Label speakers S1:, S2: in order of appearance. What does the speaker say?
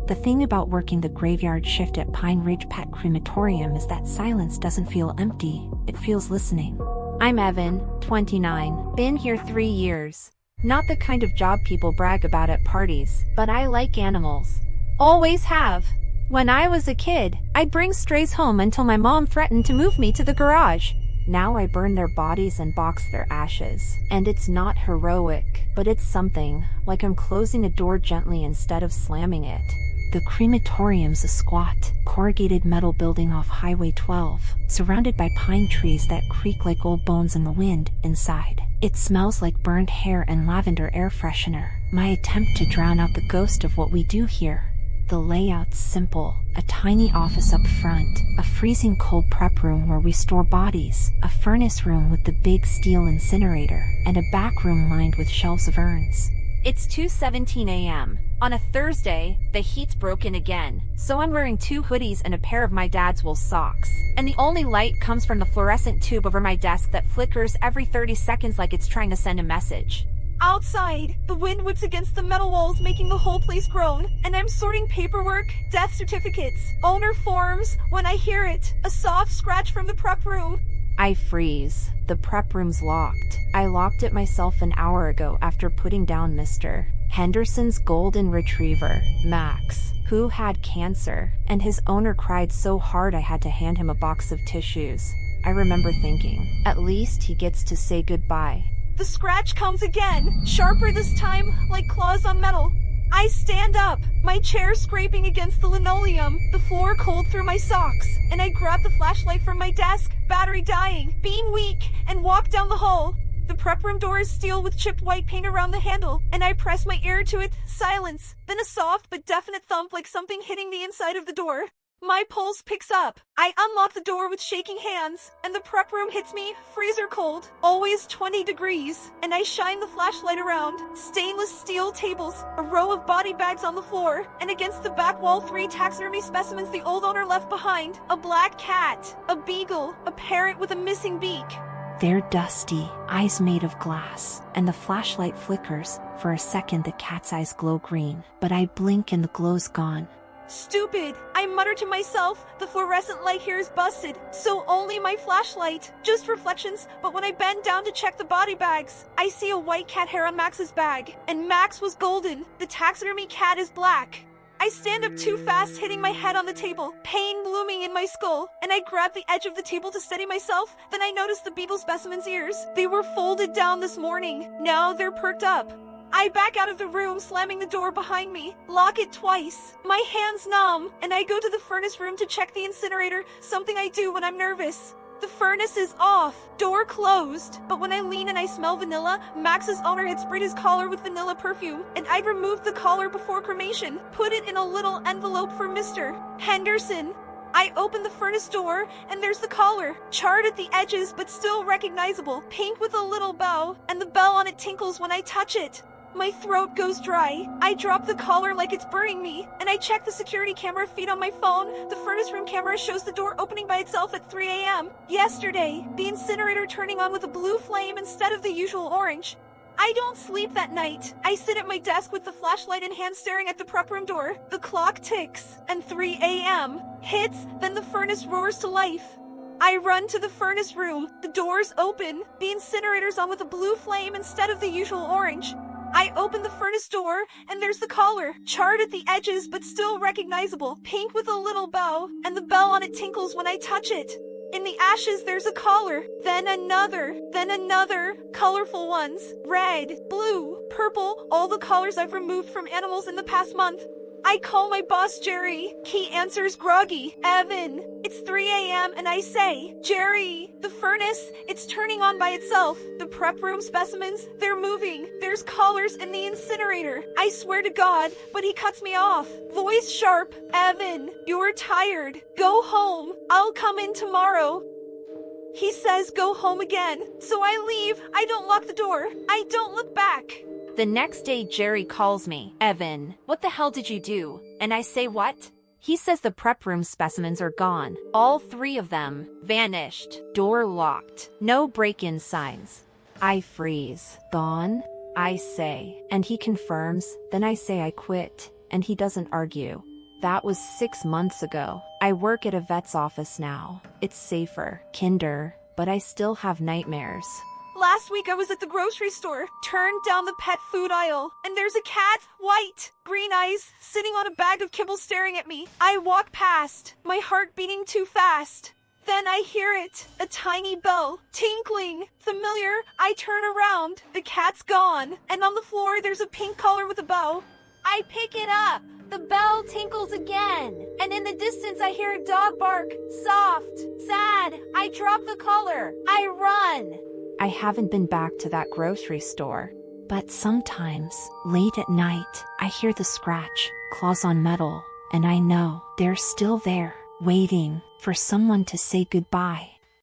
S1: The thing about working the graveyard shift at Pine Ridge Pet Crematorium is that silence doesn't feel empty, it feels listening. I'm Evan, 29, been here 3 years. Not the kind of job people brag about at parties, but I like animals. Always have. When I was a kid, I'd bring strays home until my mom threatened to move me to the garage. Now I burn their bodies and box their ashes. And it's not heroic, but it's something, like I'm closing a door gently instead of slamming it. The crematorium's a squat, corrugated metal building off Highway 12, surrounded by pine trees that creak like old bones in the wind. Inside, it smells like burned hair and lavender air freshener, my attempt to drown out the ghost of what we do here. The layout's simple, a tiny office up front, a freezing cold prep room where we store bodies, a furnace room with the big steel incinerator, and a back room lined with shelves of urns. It's 2:17 a.m. On a Thursday, the heat's broken again, so I'm wearing 2 hoodies and a pair of my dad's wool socks. And the only light comes from the fluorescent tube over my desk that flickers every 30 seconds like it's trying to send a message.
S2: Outside, the wind whips against the metal walls, making the whole place groan, and I'm sorting paperwork, death certificates, owner forms, when I hear it, a soft scratch from the prep room.
S1: I freeze. The prep room's locked. I locked it myself an hour ago after putting down Mr. Henderson's golden retriever, Max, who had cancer, and his owner cried so hard I had to hand him a box of tissues. I remember thinking, at least he gets to say goodbye.
S2: The scratch comes again, sharper this time, like claws on metal. I stand up, my chair scraping against the linoleum, the floor cold through my socks, and I grab the flashlight from my desk, battery dying, being weak, and walk down the hall. The prep room door is steel with chipped white paint around the handle, and I press my ear to it, silence, then a soft but definite thump like something hitting the inside of the door. My pulse picks up. I unlock the door with shaking hands, and the prep room hits me, freezer cold, always 20 degrees, and I shine the flashlight around. Stainless steel tables, a row of body bags on the floor, and against the back wall 3 taxidermy specimens the old owner left behind. A black cat, a beagle, a parrot with a missing beak.
S1: They're dusty, eyes made of glass, and the flashlight flickers. For a second the cat's eyes glow green, but I blink and the glow's gone.
S2: Stupid! I mutter to myself, the fluorescent light here is busted, so only my flashlight. Just reflections, but when I bend down to check the body bags, I see a white cat hair on Max's bag, and Max was golden. The taxidermy cat is black. I stand up too fast, hitting my head on the table, pain blooming in my skull, and I grab the edge of the table to steady myself. Then I notice the beagle specimen's ears. They were folded down this morning. Now they're perked up. I back out of the room, slamming the door behind me, lock it twice. My hands numb, and I go to the furnace room to check the incinerator, something I do when I'm nervous. The furnace is off, door closed, but when I lean and I smell vanilla, Max's owner had sprayed his collar with vanilla perfume, and I'd removed the collar before cremation, put it in a little envelope for Mr. Henderson. I open the furnace door, and there's the collar, charred at the edges but still recognizable, pink with a little bow, and the bell on it tinkles when I touch it. My throat goes dry. I drop the collar like it's burning me, and I check the security camera feed on my phone. The furnace room camera shows the door opening by itself at 3 a.m. Yesterday, the incinerator turning on with a blue flame instead of the usual orange. I don't sleep that night. I sit at my desk with the flashlight in hand staring at the prep room door. The clock ticks, and 3 a.m. hits, then the furnace roars to life. I run to the furnace room. The door's open. The incinerator's on with a blue flame instead of the usual orange. I open the furnace door, and there's the collar, charred at the edges but still recognizable, pink with a little bow, and the bell on it tinkles when I touch it. In the ashes there's a collar, then another, colorful ones, red, blue, purple, all the collars I've removed from animals in the past month. I call my boss Jerry. He answers groggy. Evan. It's 3 a.m. and I say, Jerry, the furnace, it's turning on by itself. The prep room specimens, they're moving. There's collars in the incinerator. I swear to God, but he cuts me off. Voice sharp. Evan, you're tired. Go home. I'll come in tomorrow. He says go home again. So I leave. I don't lock the door. I don't look back.
S1: The next day Jerry calls me. Evan, what the hell did you do? And I say what? He says the prep room specimens are gone. All 3 of them. Vanished. Door locked. No break-in signs. I freeze. Gone? I say. And he confirms. Then I say I quit. And he doesn't argue. That was 6 months ago. I work at a vet's office now. It's safer, kinder, but I still have nightmares.
S2: Last week I was at the grocery store, turned down the pet food aisle, and there's a cat, white, green eyes, sitting on a bag of kibble staring at me. I walk past, my heart beating too fast. Then I hear it, a tiny bell, tinkling. Familiar, I turn around, the cat's gone, and on the floor there's a pink collar with a bow. I pick it up. The bell tinkles again, and in the distance I hear a dog bark, soft, sad. I drop the collar. I run.
S1: I haven't been back to that grocery store, but sometimes, late at night, I hear the scratch, claws on metal, and I know they're still there, waiting for someone to say goodbye.